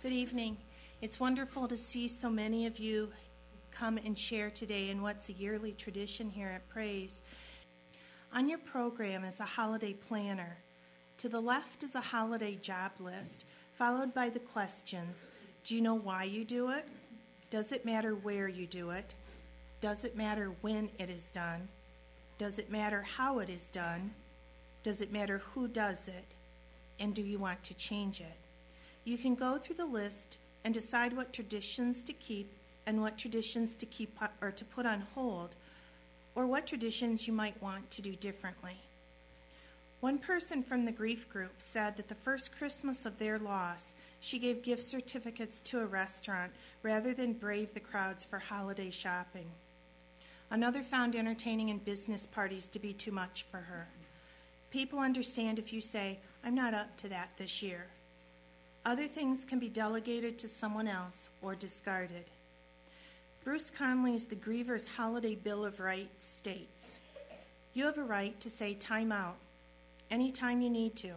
Good evening. It's wonderful to see so many of you come and share today in what's a yearly tradition here at Praise. On your program is a holiday planner. To the left is a holiday job list, followed by the questions. Do you know why you do it? Does it matter where you do it? Does it matter when it is done? Does it matter how it is done? Does it matter who does it? And do you want to change it? You can go through the list and decide what traditions to keep and what traditions to keep or to put on hold, or what traditions you might want to do differently. One person from the grief group said that the first Christmas of their loss, she gave gift certificates to a restaurant rather than brave the crowds for holiday shopping. Another found entertaining and business parties to be too much for her. People understand if you say, "I'm not up to that this year." Other things can be delegated to someone else or discarded. Bruce Conley's The Griever's Holiday Bill of Rights states, "You have a right to say time out anytime you need to.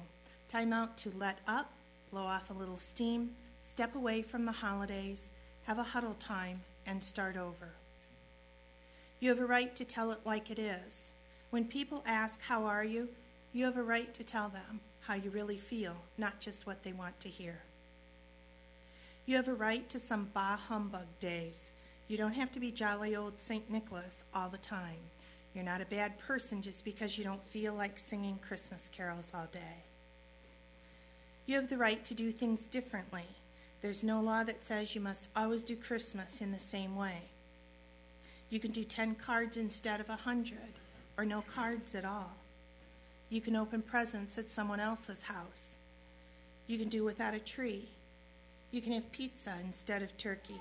Time out to let up, blow off a little steam, step away from the holidays, have a huddle time, and start over. You have a right to tell it like it is. When people ask, 'How are you?' you have a right to tell them how you really feel, not just what they want to hear. You have a right to some bah humbug days. You don't have to be jolly old St. Nicholas all the time. You're not a bad person just because you don't feel like singing Christmas carols all day. You have the right to do things differently. There's no law that says you must always do Christmas in the same way. You can do 10 cards instead of 100, or no cards at all. You can open presents at someone else's house. You can do without a tree. You can have pizza instead of turkey.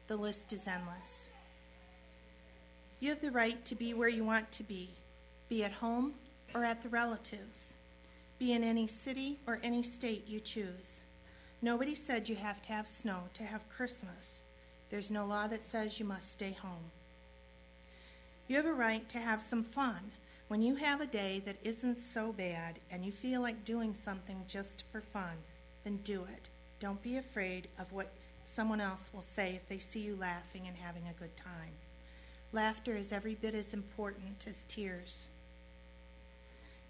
The list is endless. You have the right to be where you want to be at home or at the relatives. Be in any city or any state you choose. Nobody said you have to have snow to have Christmas. There's no law that says you must stay home. You have a right to have some fun. When you have a day that isn't so bad and you feel like doing something just for fun, then do it. Don't be afraid of what someone else will say if they see you laughing and having a good time. Laughter is every bit as important as tears.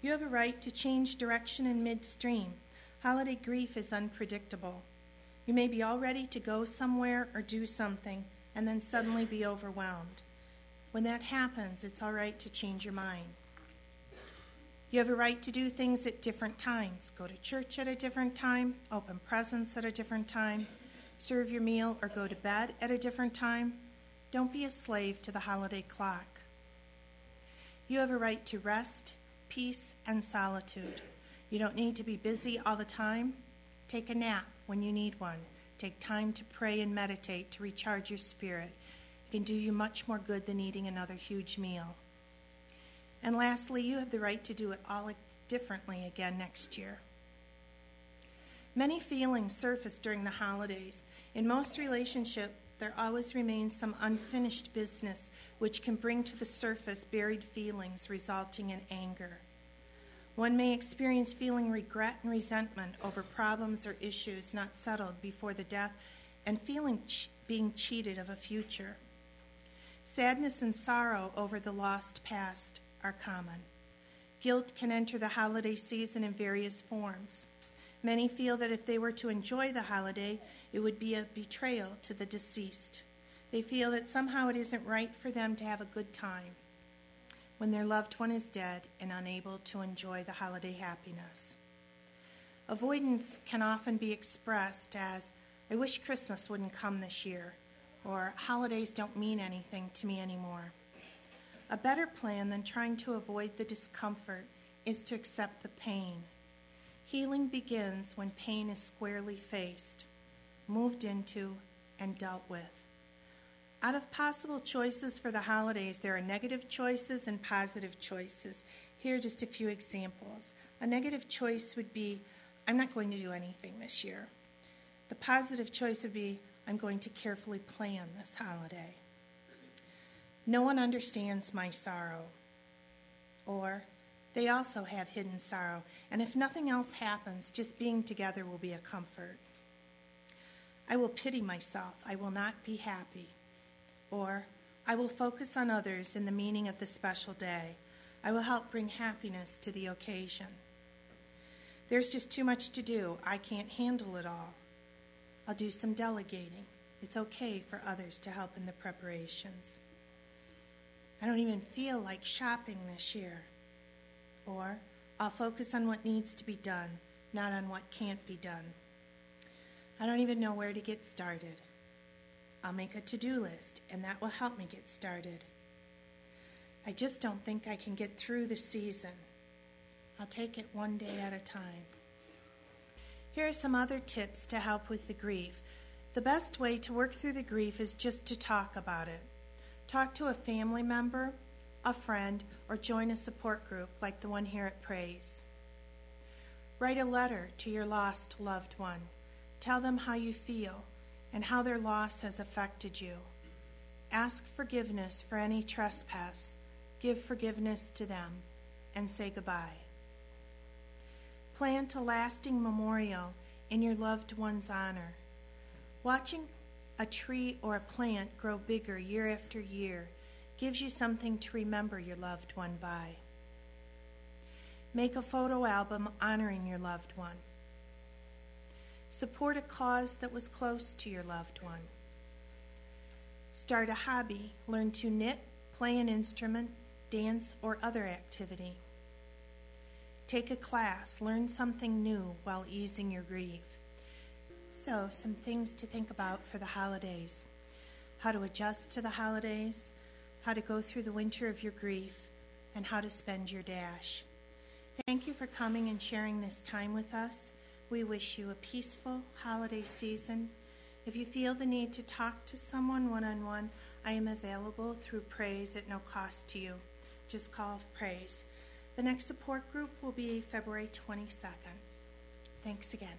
You have a right to change direction in midstream. Holiday grief is unpredictable. You may be all ready to go somewhere or do something and then suddenly be overwhelmed. When that happens, it's all right to change your mind. You have a right to do things at different times. Go to church at a different time, open presents at a different time, serve your meal or go to bed at a different time. Don't be a slave to the holiday clock. You have a right to rest, peace, and solitude. You don't need to be busy all the time. Take a nap when you need one. Take time to pray and meditate to recharge your spirit. It can do you much more good than eating another huge meal. And lastly, you have the right to do it all differently again next year. Many feelings surface during the holidays. In most relationships, there always remains some unfinished business which can bring to the surface buried feelings resulting in anger. One may experience feeling regret and resentment over problems or issues not settled before the death and feeling being cheated of a future. Sadness and sorrow over the lost past are common. Guilt can enter the holiday season in various forms. Many feel that if they were to enjoy the holiday, it would be a betrayal to the deceased. They feel that somehow it isn't right for them to have a good time when their loved one is dead and unable to enjoy the holiday happiness. Avoidance can often be expressed as, "I wish Christmas wouldn't come this year," or "Holidays don't mean anything to me anymore." A better plan than trying to avoid the discomfort is to accept the pain. Healing begins when pain is squarely faced, moved into, and dealt with. Out of possible choices for the holidays, there are negative choices and positive choices. Here are just a few examples. A negative choice would be, "I'm not going to do anything this year." The positive choice would be, "I'm going to carefully plan this holiday." "No one understands my sorrow." Or, "They also have hidden sorrow, and if nothing else happens, just being together will be a comfort." I will pity myself. I will not be happy. Or, I will focus on others in the meaning of the special day. I will help bring happiness to the occasion. There's just too much to do. I can't handle it all. I'll do some delegating. It's okay for others to help in the preparations. I don't even feel like shopping this year. Or, I'll focus on what needs to be done, not on what can't be done. I don't even know where to get started. I'll make a to-do list, and that will help me get started. I just don't think I can get through the season. I'll take it one day at a time. Here are some other tips to help with the grief. The best way to work through the grief is just to talk about it. Talk to a family member, a friend, or join a support group like the one here at Praise. Write a letter to your lost loved one. Tell them how you feel and how their loss has affected you. Ask forgiveness for any trespass. Give forgiveness to them and say goodbye. Plant a lasting memorial in your loved one's honor. Watching a tree or a plant grow bigger year after year gives you something to remember your loved one by. Make a photo album honoring your loved one. Support a cause that was close to your loved one. Start a hobby. Learn to knit, play an instrument, dance, or other activity. Take a class. Learn something new while easing your grief. So, some things to think about for the holidays. How to adjust to the holidays, how to go through the winter of your grief, and how to spend your dash. Thank you for coming and sharing this time with us. We wish you a peaceful holiday season. If you feel the need to talk to someone one-on-one, I am available through Praise at no cost to you. Just call Praise. The next support group will be February 22nd. Thanks again.